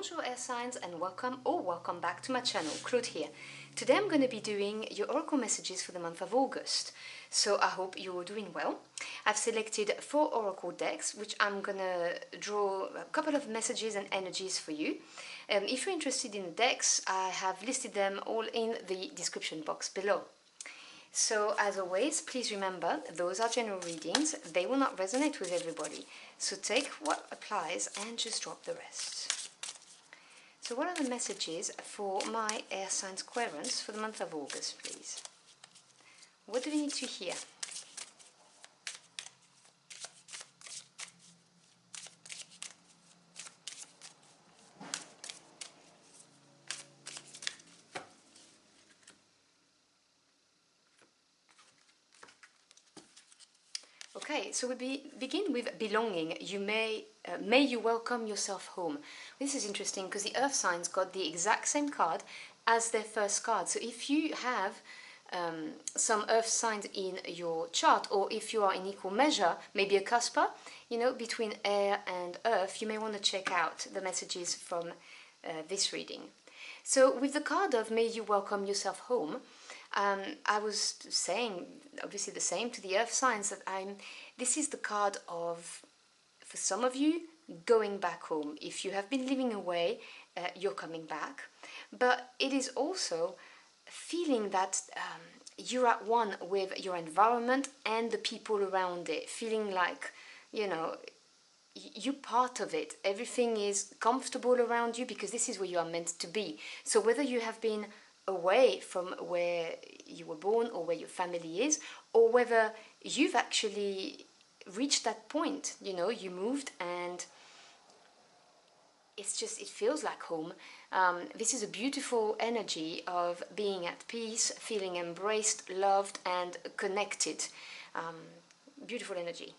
Bonjour air signs and welcome back to my channel. Claude here. Today I'm going to be doing your oracle messages for the month of August. So I hope you're doing well. I've selected 4 oracle decks which I'm going to draw a couple of messages and energies for you. If you're interested in the decks, I have listed them all in the description box below. So as always, please remember, those are general readings. They will not resonate with everybody. So take what applies and just drop the rest. So what are the messages for my air sign Aquarians for the month of August, please? What do we need to hear? Okay, so we begin with belonging. May you welcome yourself home. This is interesting because the earth signs got the exact same card as their first card. So if you have some earth signs in your chart, or if you are in equal measure, maybe a cusper, between air and earth, you may want to check out the messages from this reading. So with the card of May you welcome yourself home, I was saying obviously the same to the earth signs, that this is the card of, for some of you, going back home. If you have been living away, you're coming back. But it is also feeling that you're at one with your environment and the people around it, feeling like, you're part of it. Everything is comfortable around you because this is where you are meant to be. So whether you have been away from where you were born or where your family is, or whether you've actually reached that point, you moved and it feels like home. This is a beautiful energy of being at peace, feeling embraced, loved and connected. Beautiful energy.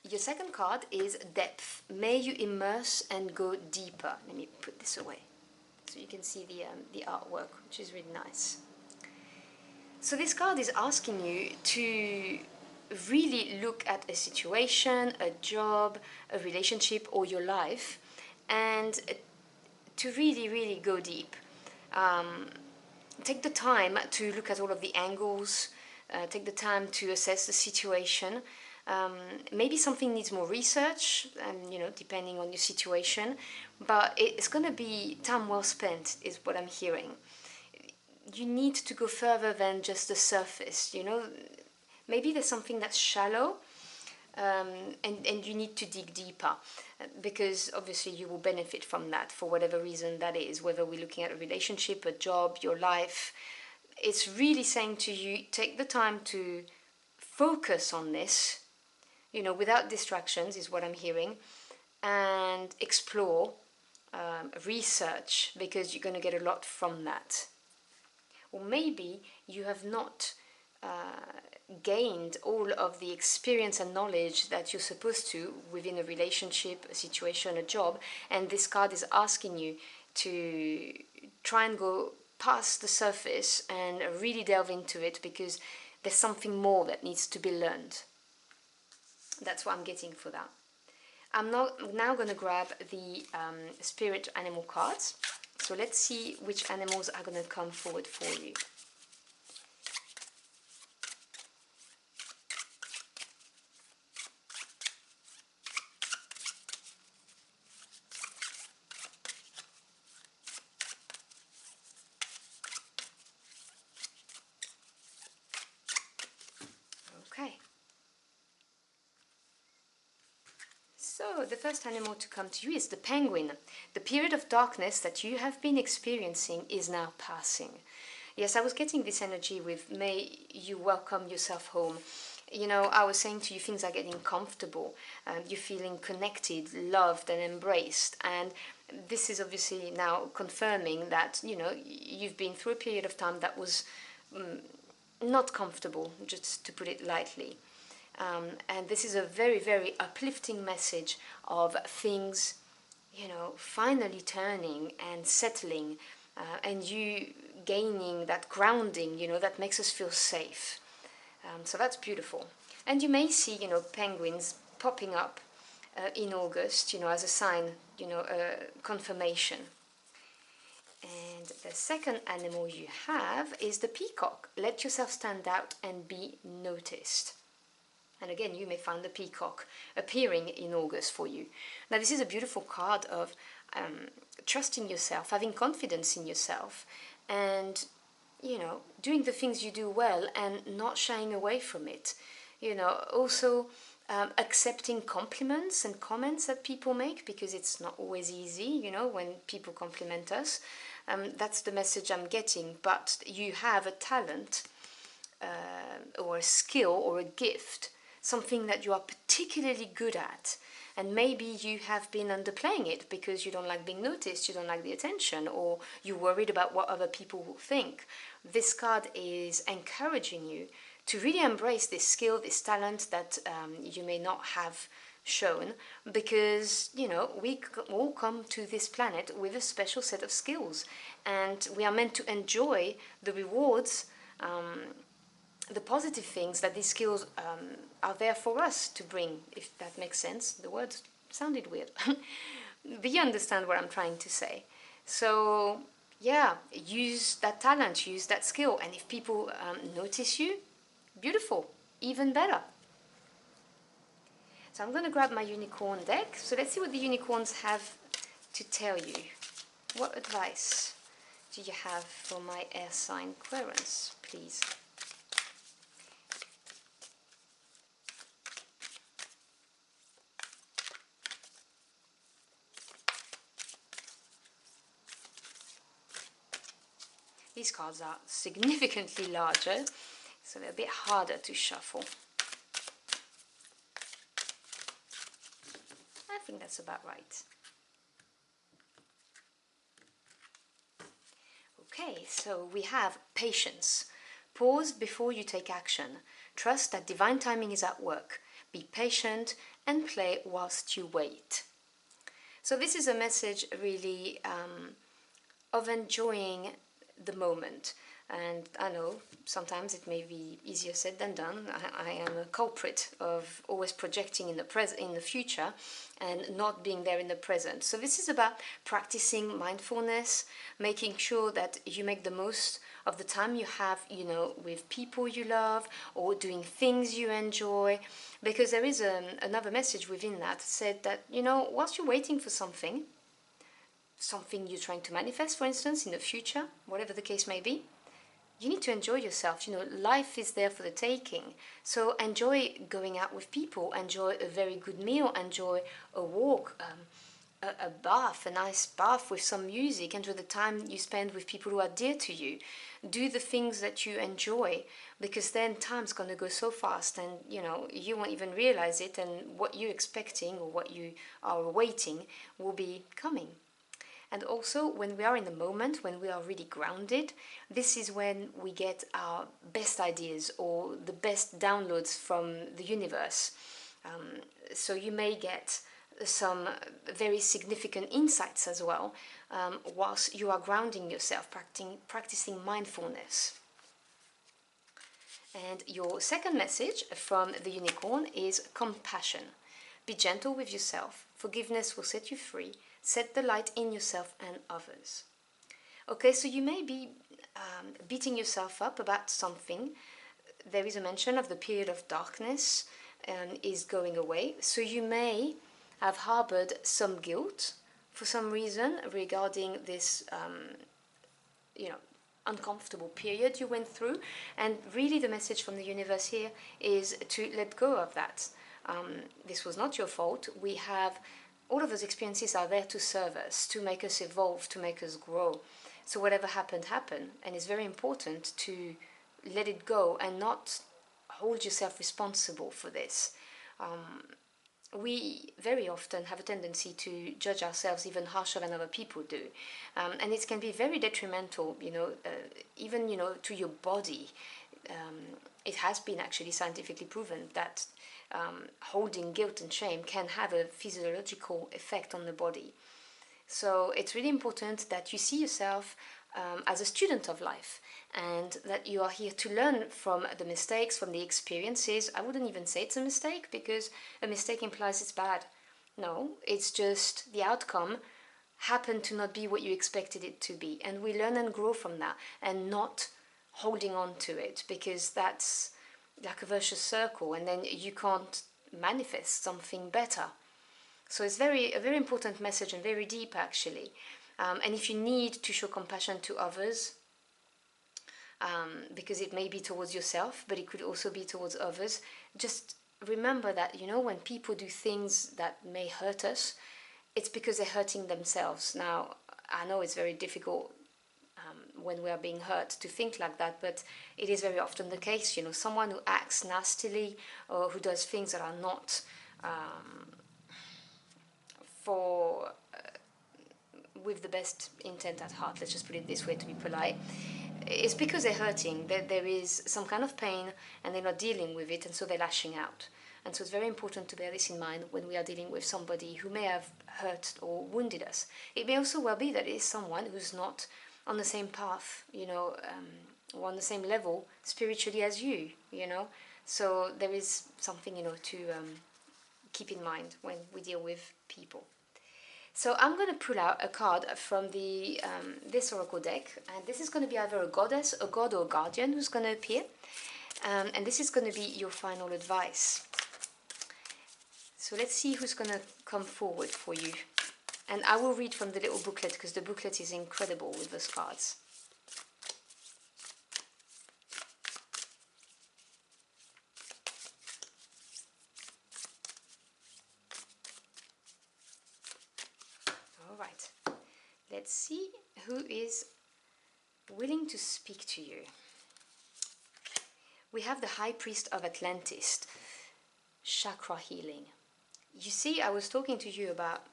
Your second card is depth. May you immerse and go deeper. Let me put this away so you can see the artwork, which is really nice. So this card is asking you to really look at a situation, a job, a relationship, or your life, and to really, really go deep. Take the time to look at all of the angles, take the time to assess the situation. Maybe something needs more research, depending on your situation, but it's going to be time well spent, is what I'm hearing. You need to go further than just the surface, Maybe there's something that's shallow, and you need to dig deeper, because obviously you will benefit from that for whatever reason that is, whether we're looking at a relationship, a job, your life. It's really saying to you, take the time to focus on this, without distractions, is what I'm hearing, and explore, research, because you're going to get a lot from that. Or maybe you have not gained all of the experience and knowledge that you're supposed to within a relationship, a situation, a job, and this card is asking you to try and go past the surface and really delve into it, because there's something more that needs to be learned. That's what I'm getting for that. I'm now going to grab the spirit animal cards. So let's see which animals are going to come forward for you. Okay. So the first animal to come to you is the penguin. The period of darkness that you have been experiencing is now passing. Yes, I was getting this energy with May you welcome yourself home. I was saying to you, things are getting comfortable. You're feeling connected, loved and embraced. And this is obviously now confirming that, you've been through a period of time that was not comfortable, just to put it lightly. And this is a very, very uplifting message of things, finally turning and settling, and you gaining that grounding, that makes us feel safe. So that's beautiful. And you may see, penguins popping up in August, you know, as a sign, you know, confirmation. And the second animal you have is the peacock. Let yourself stand out and be noticed. And again, you may find the peacock appearing in August for you. Now, this is a beautiful card of trusting yourself, having confidence in yourself, and, you know, doing the things you do well and not shying away from it. You know, also accepting compliments and comments that people make, because it's not always easy, you know, when people compliment us. That's the message I'm getting. But you have a talent or a skill or a gift, something that you are particularly good at, and maybe you have been underplaying it because you don't like being noticed, you don't like the attention, or you're worried about what other people will think. This card is encouraging you to really embrace this skill, this talent that you may not have shown, because, you know, we all come to this planet with a special set of skills, and we are meant to enjoy the rewards, the positive things that these skills are there for us to bring, if that makes sense. The word sounded weird. But you understand what I'm trying to say. So, yeah, use that talent, use that skill, and if people notice you, beautiful, even better. So I'm going to grab my unicorn deck. So let's see what the unicorns have to tell you. What advice do you have for my air sign Aquarius, please? These cards are significantly larger, so they're a bit harder to shuffle. I think that's about right. Okay, so we have patience. Pause before you take action. Trust that divine timing is at work. Be patient and play whilst you wait. So this is a message really of enjoying the moment. And I know sometimes it may be easier said than done. I am a culprit of always projecting in the future and not being there in the present. So this is about practicing mindfulness, making sure that you make the most of the time you have, you know, with people you love or doing things you enjoy. Because there is another message within that said that, you know, whilst you're waiting for something you're trying to manifest, for instance, in the future, whatever the case may be, you need to enjoy yourself. You know, life is there for the taking. So enjoy going out with people, enjoy a very good meal, enjoy a walk, a bath, a nice bath with some music, enjoy the time you spend with people who are dear to you. Do the things that you enjoy, because then time's going to go so fast and, you know, you won't even realize it, and what you're expecting or what you are awaiting will be coming. And also, when we are in the moment, when we are really grounded, this is when we get our best ideas or the best downloads from the universe. So you may get some very significant insights as well, whilst you are grounding yourself, practicing mindfulness. And your second message from the unicorn is compassion. Be gentle with yourself. Forgiveness will set you free. Set the light in yourself and others. Okay, so you may be beating yourself up about something. There is a mention of the period of darkness is going away. So you may have harbored some guilt for some reason regarding this, you know, uncomfortable period you went through. And really the message from the universe here is to let go of that. This was not your fault. We have all of those experiences are there to serve us, to make us evolve, to make us grow. So whatever happened, happened. And it's very important to let it go and not hold yourself responsible for this. We very often have a tendency to judge ourselves even harsher than other people do. And it can be very detrimental, you know, even, you know, to your body. It has been actually scientifically proven that holding guilt and shame can have a physiological effect on the body. So it's really important that you see yourself as a student of life, and that you are here to learn from the mistakes, from the experiences. I wouldn't even say it's a mistake, because a mistake implies it's bad. No, it's just the outcome happened to not be what you expected it to be. And we learn and grow from that and not holding on to it, because that's like a vicious circle and then you can't manifest something better. So it's a very important message and very deep actually. And if you need to show compassion to others, because it may be towards yourself, but it could also be towards others, just remember that, you know, when people do things that may hurt us, it's because they're hurting themselves. Now, I know it's very difficult when we are being hurt to think like that, but it is very often the case. You know, someone who acts nastily or who does things that are not for with the best intent at heart, let's just put it this way to be polite, it's because they're hurting, that there is some kind of pain and they're not dealing with it, and so they're lashing out. And so it's very important to bear this in mind when we are dealing with somebody who may have hurt or wounded us. It may also well be that it is someone who's not on the same path, you know, or on the same level spiritually as you, you know. So there is something, you know, to keep in mind when we deal with people. So I'm going to pull out a card from the this oracle deck, and this is going to be either a goddess, a god, or a guardian who's going to appear, and this is going to be your final advice. So let's see who's going to come forward for you, and I will read from the little booklet because the booklet is incredible with those cards. All right, let's see who is willing to speak to you. We have the High Priest of Atlantis, chakra healing. You see, I was talking to you about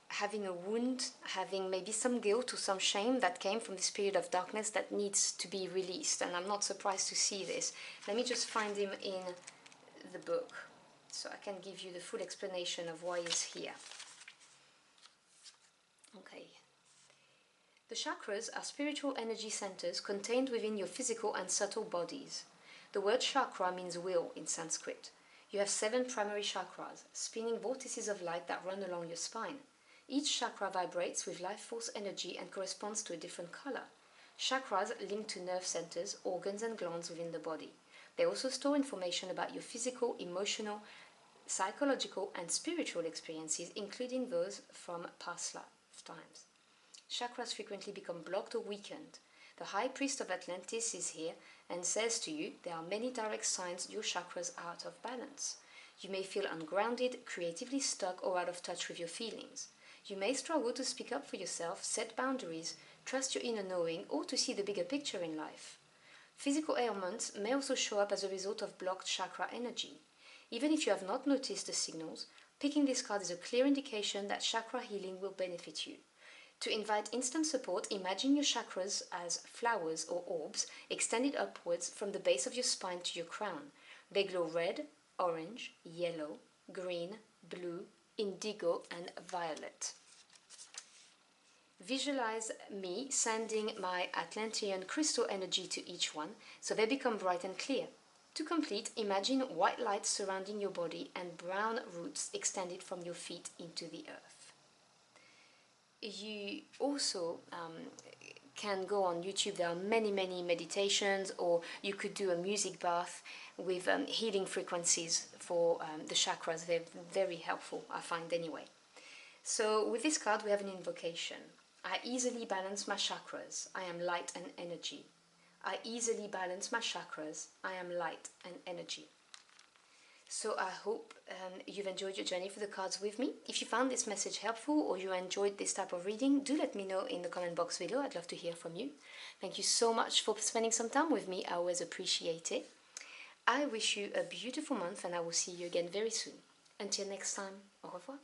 having a wound, having maybe some guilt or some shame that came from this period of darkness that needs to be released, and I'm not surprised to see this. Let me just find him in the book so I can give you the full explanation of why he's here. Okay. The chakras are spiritual energy centers contained within your physical and subtle bodies. The word chakra means wheel in Sanskrit. You have 7 primary chakras, spinning vortices of light that run along your spine. Each chakra vibrates with life force energy and corresponds to a different color. Chakras link to nerve centers, organs and glands within the body. They also store information about your physical, emotional, psychological and spiritual experiences, including those from past lifetimes. Chakras frequently become blocked or weakened. The High Priest of Atlantis is here and says to you there are many direct signs your chakras are out of balance. You may feel ungrounded, creatively stuck, or out of touch with your feelings. You may struggle to speak up for yourself, set boundaries, trust your inner knowing, or to see the bigger picture in life. Physical ailments may also show up as a result of blocked chakra energy. Even if you have not noticed the signals, picking this card is a clear indication that chakra healing will benefit you. To invite instant support, imagine your chakras as flowers or orbs extended upwards from the base of your spine to your crown. They glow red, orange, yellow, green, blue, indigo, and violet. Visualize me sending my Atlantean crystal energy to each one so they become bright and clear. To complete, imagine white light surrounding your body and brown roots extended from your feet into the earth. You also can go on YouTube. There are many meditations, or you could do a music bath with healing frequencies for the chakras. They're very helpful, I find anyway. So with this card we have an invocation. I easily balance my chakras. I am light and energy. I easily balance my chakras. I am light and energy. So I hope you've enjoyed your journey for the cards with me. If you found this message helpful or you enjoyed this type of reading, do let me know in the comment box below. I'd love to hear from you. Thank you so much for spending some time with me. I always appreciate it. I wish you a beautiful month and I will see you again very soon. Until next time, au revoir.